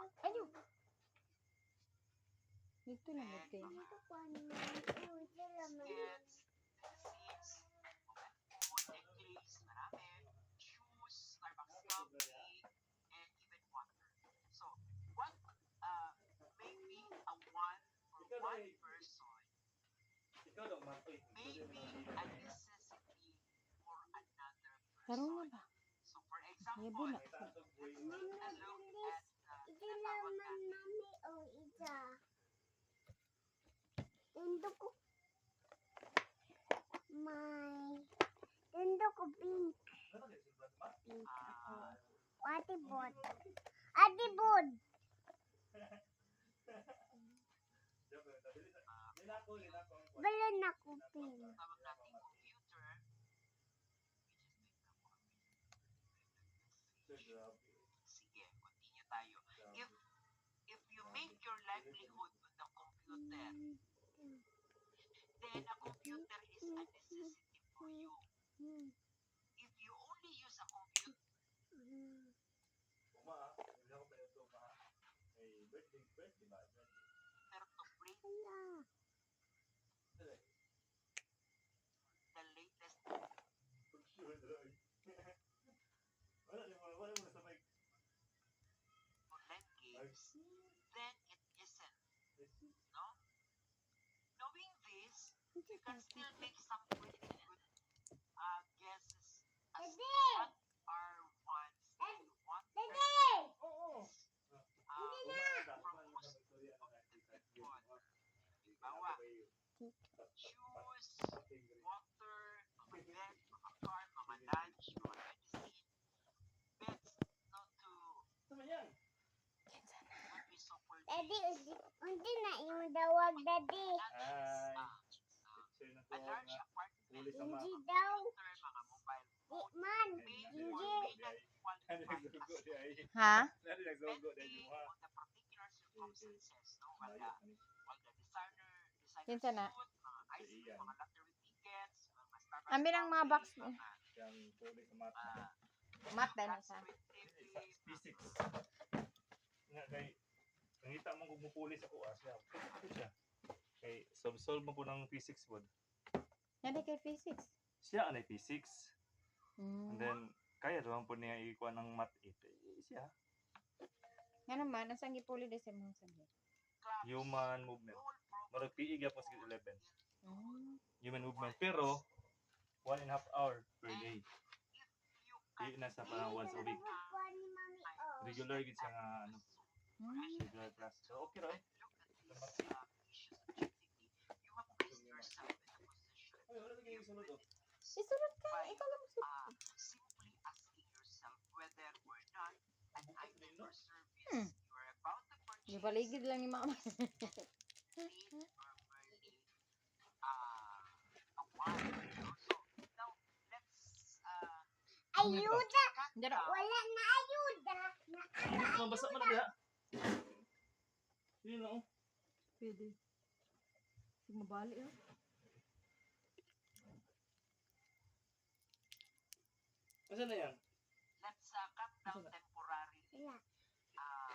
Ayo. Dito na mo kay. Skits, disease, food and clays, marami, shoes, Starbucks coffee, and even water. So, what maybe a one for one person, maybe a necessity for another Tarong na person. ba? So, for Ayabo example, na. let's take a look at tinatawag natin Pink. uh, Atibot. Atibot. Balon na ko pink. tawag nating computer, sige, continue tayo. If you make your livelihood on the computer, then a computer is a necessity for you. If you only use a computer to print the latest online games, then it isn't. No? Knowing this, you can still make some pretty good guesses as to what are ones that you want from most of the people. Halimbawa, shoes, water, mga bed, mga car, mga lunch, mga medicine, beds, not be so Daddy, pervasive. unti na yung dawag, Daddy. A large apartment, Hindi daw. computer, mga mobile phone, Man, may or hindi. may not qualify as Ha? depending on the particular circumstances, no? While the designer Kinsa na? suit, mga ice cream, mga lottery tickets, mga Starbucks Ambil ang mga box mo. mga Mat dahil na sa. P6. Nga kay nangita mo kung mupulis ako siya. Siya. Kay solve mo po ng P6 pod. Yan kay physics. Siya anay P6. Hmm. And then kaya naman po niya ikuha ng math 8. Siya. Nga naman, ang sangi puli de sa mga subject. Human movement. Marag PE gyapon sa 11. Hmm. Human movement pero 1.5 hour per day. Di na sa parang once a week. Regular gid siya nga ano, Hmm. regular class. So okay ra. You have placed yourself in a position Isulod ka. Ikaw lang mo. simply asking yourself whether or not an item or service Hmm. you are about to purchase Di paligid lang ni mama. need or merely a want. So now let's Ayuda. cut Dara. down Wala na ayuda. Mabasa man na diha. Yun oh. Pwede. Sige, mabali oh. Asa na yan? let's cut down temporarily Wala.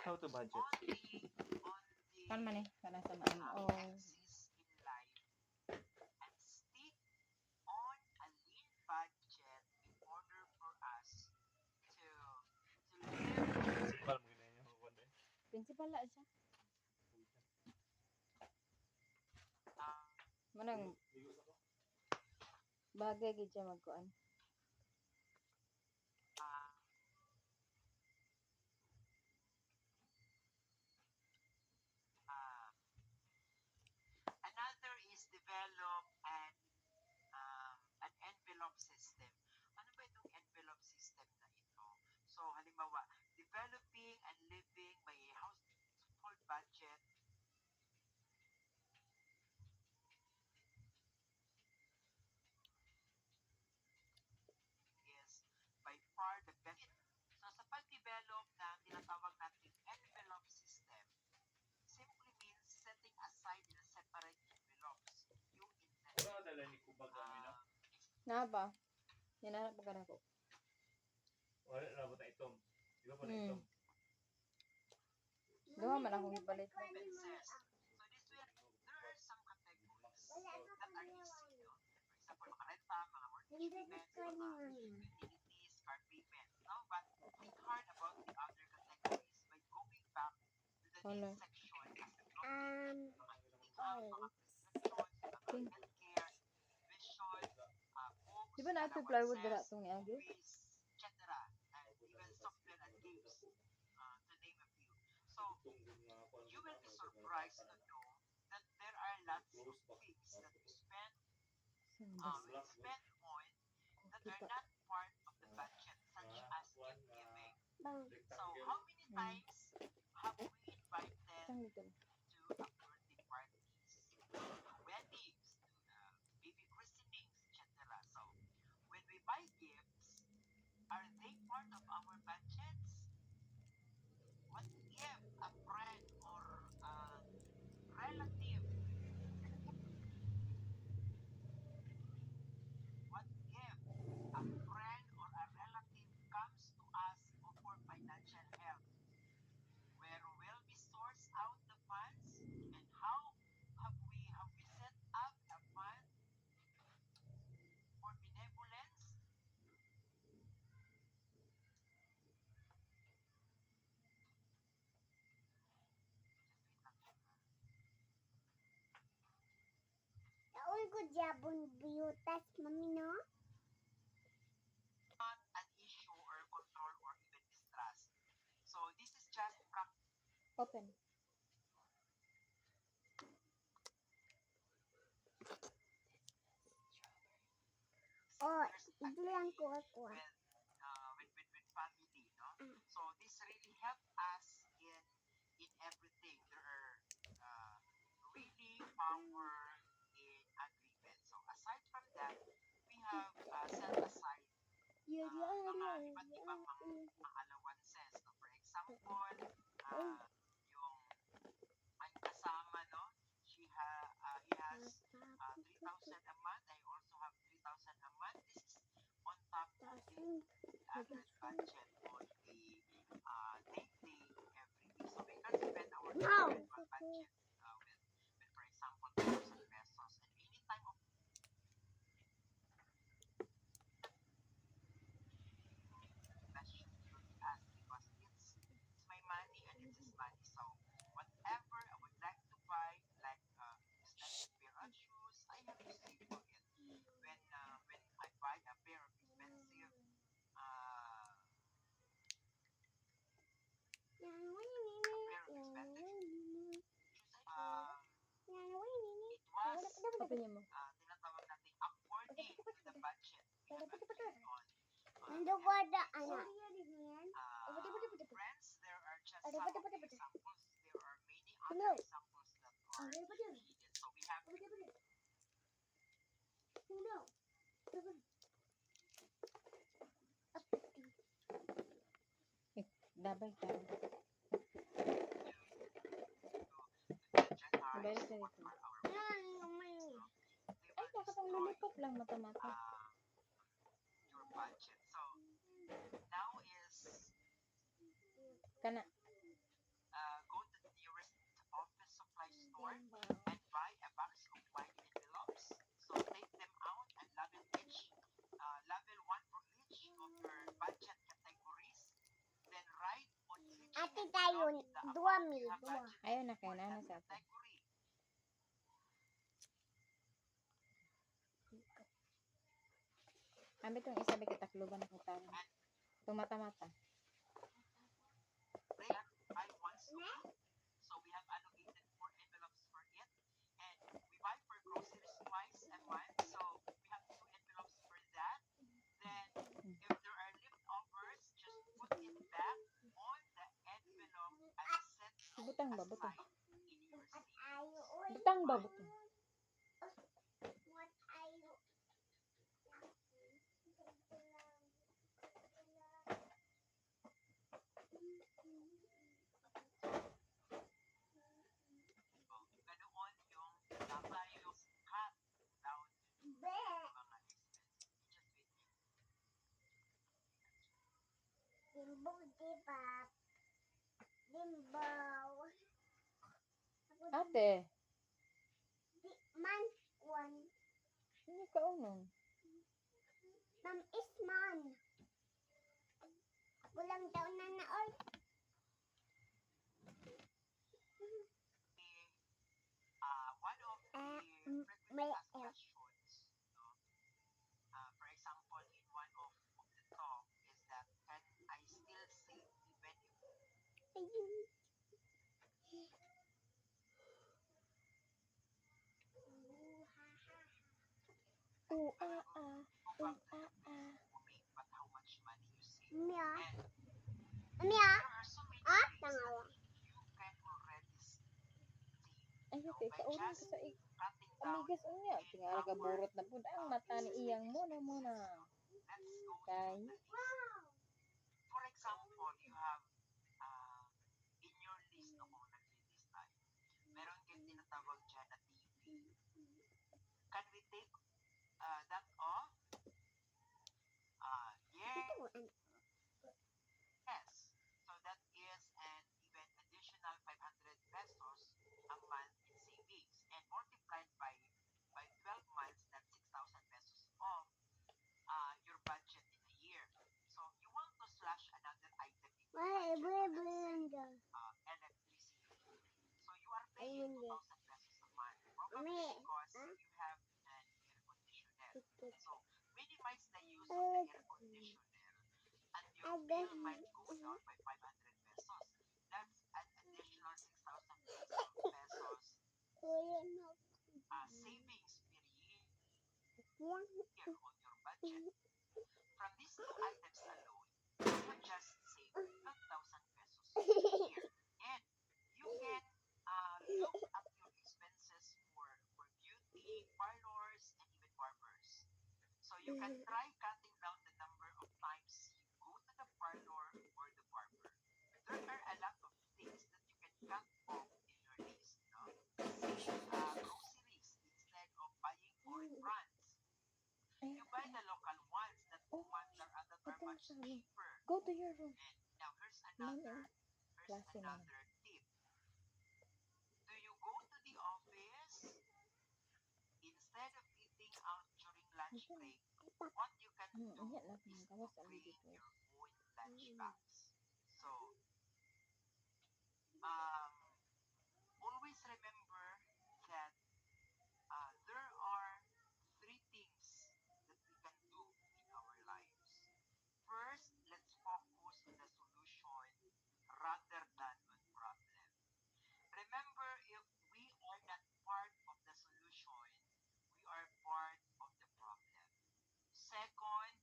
How to budget? on the Kan man eh. Kana sa maan. Oh. exist in life and stick on a lean budget in order for us to live Principal mo gina yung kuwan din. Principal la siya. Manang bagay gid siya magkuan. another is develop an envelope system. Ano ba itong envelope system na ito? So, halimbawa, developing and living by a household budget is by far the best. So, sa pag-develop ng tinatawag nating envelope system, simply means setting aside in a separate envelopes yung investment. Wala dala ni kubag kami na. Na ba? Yan pa kana ko. Wala na ba itom? Di ba pa na Hmm. itom? Duha man akong ipalit. expenses. So this way, there are some categories that are easy, no? For example, mga renta, mga mortgage payments, mga utilities, car payments, no? But think hard about the other categories by going back to the Wala. next section as a block payment, mga eating out, mga Pink. healthcare, vision, books, Di ba na ito plywood dira allowances, itong iagi? movies, etc. And even software and games, to name a few. So, you will be surprised to know that there are lots of things that we spend on that are not part of the budget, such as gift giving. So, how many times have we invited Saan dito? to a birthday parties, to weddings, to baby christenings, etc. So, when we buy gifts, are they part of our budgets? What if a friend or a relative, what if a friend or a relative comes to us for financial help? Where will we source out the funds, and how have we set up a fund for benevolence? Taon ko jabon biyutas, mami, no? Not an issue or control or even distrust. So this is just practice. Open. Oh, There's ito lang ko ako. with family, no? So this really helped us in everything. There are really power in agreement. So aside from that, we have set aside mga iba't ibang mga allowances. So for example, yung ang kasama, no? He has 3,000 a month. I also have 3,000 a month. This is on top of the average budget on the daily every week. So we can spend our individual budget with, for example, 1,000 pesos. And any time of question he will be asked, because it's my money and it's his money. So whatever I would like to buy, like expensive pair of shoes, I have to save for it. When I buy a pair of expensive shoes, it was Open niyo mo. tinatawag natin according to the budget we have agreed on. Ando ko ada, anak. Friends, there are just some of the examples. There are many other No. examples that are needed. So we have Dabay ka. to Dabay budgetize ka what dito. are our Ay, nakatang lulipop lang mata-mata. your budget. So now is Kana. go to the nearest office supply store and buy a box of white envelopes. So take them out and label label one for each of your budget categories. Then write on each Ate tayo, envelope the dua amount mil, you have dua. budgeted Ayaw na for kayo na that sa akin. category. Ambi itong isa ba kitakluban akong tao. Itong mata-mata. Rate buy once a week. So we have allocated 4 envelopes for it. And we buy for groceries twice a month. So we have 2 envelopes for that. Then if there are leftovers, just put it back on the envelope and set it Butang ba? Butang. aside in your savings. Ayo, oy. Butang ba? Butang. What ayo? So, ganoon yung tayo cut down Be. mga expenses. Just wait. Dimbaw, di ba? Dimbaw. Ate, Di man one. hindi ka unon. Ma'am is man. Ako lang daw na naol. One of the May frequently asked L. questions, no? For example, in one of the talk is that can I still save even if Ayun. Oo, I will go, go back to the basic woman, but how much money you save? Mia. And Mia. there are so many ways Tangawa. that you can already save, Ay, no? ate, By kauran ka just sa cutting down amigas unya. in Tingala ka our burot na po. Ang mata ni iyang mo na mo na. Let's go Kay? through the list. For example, you have in your list no, kung nag-list tayo, meron kang tinatawag dyan na TV. Can we take that off? Yes. So that is an even additional 500 pesos a month in savings and multiplied by 12 months, that's 6,000 pesos off your budget in a year. So you want to slash another item in your Ay, budget, blenda. electricity. So you are paying 2,000 pesos a month, probably Mami, because huh? you have an air conditioner. Ticket. So minimize the use of the air conditioner and your I bill don't might go down by 500 pesos. That's an additional 6,000 pesos Kuya no. savings per year Yang. on your budget. From these two items alone, you would just save 12,000 pesos a year. And you can look at your expenses for beauty, parlors, and even barbers. So you can try cutting down the number of times you go to the parlor or the barber. There are a lot of things that you can cut off in your list. No? Groceries instead of buying foreign brands. Ay, You buy the local ones that Oh, that are ito much sa amin. cheaper. Go to your room. And now here's Mami, klase na. another tip. Do you go to the office instead of eating out during lunch Ito. break? What you can do Iya na, is to gawas ang bring dito. your own lunch bags. So always remember that there are three things that we can do in our lives. First, let's focus on the solution rather than on problem. Remember, if we are not part of the solution, we are part of the problem. Second,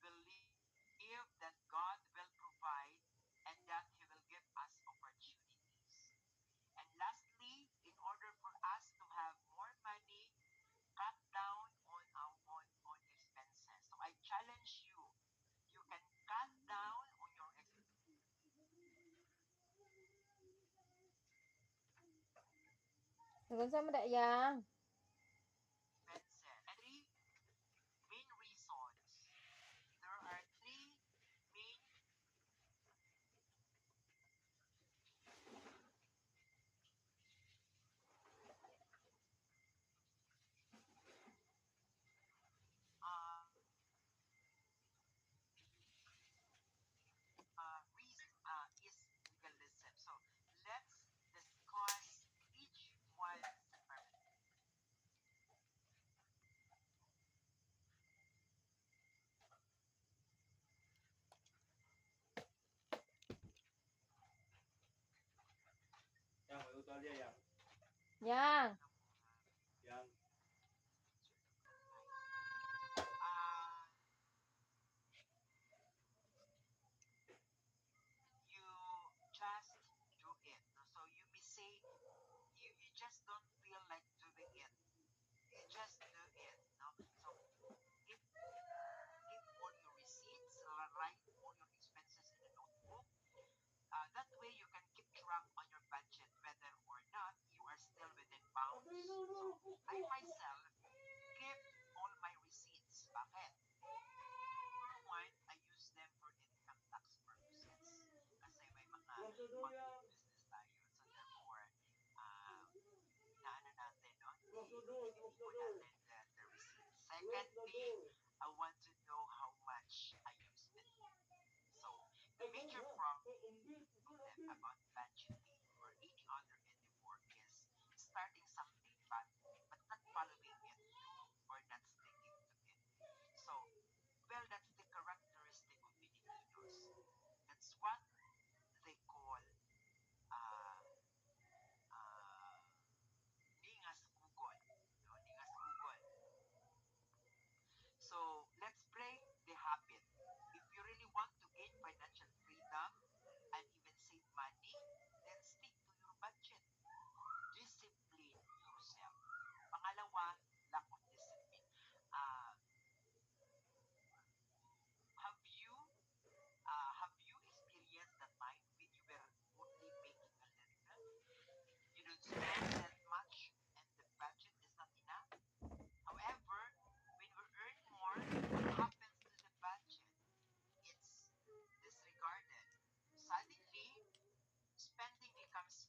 believe that God will provide and that He will give us opportunities. And lastly, in order for us to have more money, cut down on expenses. So I challenge you, you can cut down on your Nagun sa mo da yang. expenses. And three main reasons. There are three main reason is legalism. So let's discuss each one separately. Yang, may utalya yang. Yang. Yang. You just do it. No? So you may say you just don't feel like doing it. You just do it. No? So keep all your receipts, write all your expenses in a notebook. That way you can keep track on your budget whether or not you are still within bounds. So I myself keep all my receipts. Bakit? For one, I use them for income tax purposes. Kasi may mga mag-business tayo. So therefore, natin the receipt. Secondly, I want to know how much I used it. So, the major problem about budgeting or any other endeavor is starting something but not following it through or not sticking to it. So, well, that's the characteristic of Filipinos. That's what they call uh, uh, ningas ugol. No? Ningas ugol. So, let's break the habit. If you really want to gain financial freedom and even save money, then stick to your budget. Discipline yourself. Pangalawa, lack of discipline. Uh, have you experienced the time when you were only making a little? You don't spend that much and the budget is not enough. However, when we earn more, what happens to the budget? It's disregarded. Suddenly, spending becomes